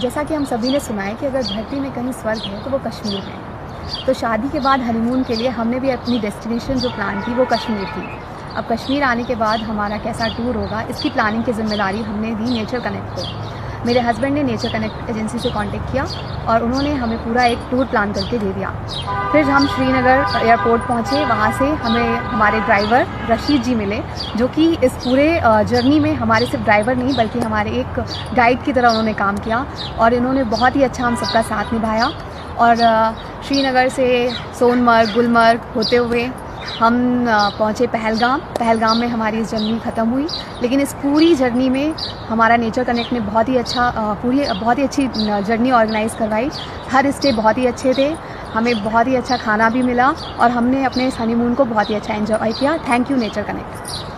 जैसा कि हम सभी ने सुना है कि अगर धरती में कहीं स्वर्ग है तो वो कश्मीर है। तो शादी के बाद हनीमून के लिए हमने भी अपनी डेस्टिनेशन जो प्लान की वो कश्मीर थी। अब कश्मीर आने के बाद हमारा कैसा टूर होगा, इसकी प्लानिंग की जिम्मेदारी हमने दी नेचर कनेक्ट को। मेरे हस्बैंड ने नेचर कनेक्ट एजेंसी से कांटेक्ट किया और उन्होंने हमें पूरा एक टूर प्लान करके दे दिया। फिर हम श्रीनगर एयरपोर्ट पहुँचे। वहाँ से हमें हमारे ड्राइवर रशीद जी मिले, जो कि इस पूरे जर्नी में हमारे सिर्फ ड्राइवर नहीं बल्कि हमारे एक गाइड की तरह उन्होंने काम किया और इन्होंने बहुत ही अच्छा हम सबका साथ निभाया। और श्रीनगर से सोनमर्ग गुलमर्ग होते हुए हम पहुँचे पहलगाम में हमारी इस जर्नी ख़त्म हुई। लेकिन इस पूरी जर्नी में हमारा नेचर कनेक्ट ने बहुत ही अच्छी जर्नी ऑर्गेनाइज़ करवाई। हर स्टे बहुत ही अच्छे थे, हमें बहुत ही अच्छा खाना भी मिला और हमने अपने हनीमून को बहुत ही अच्छा एंजॉय किया। Thank you nature connect.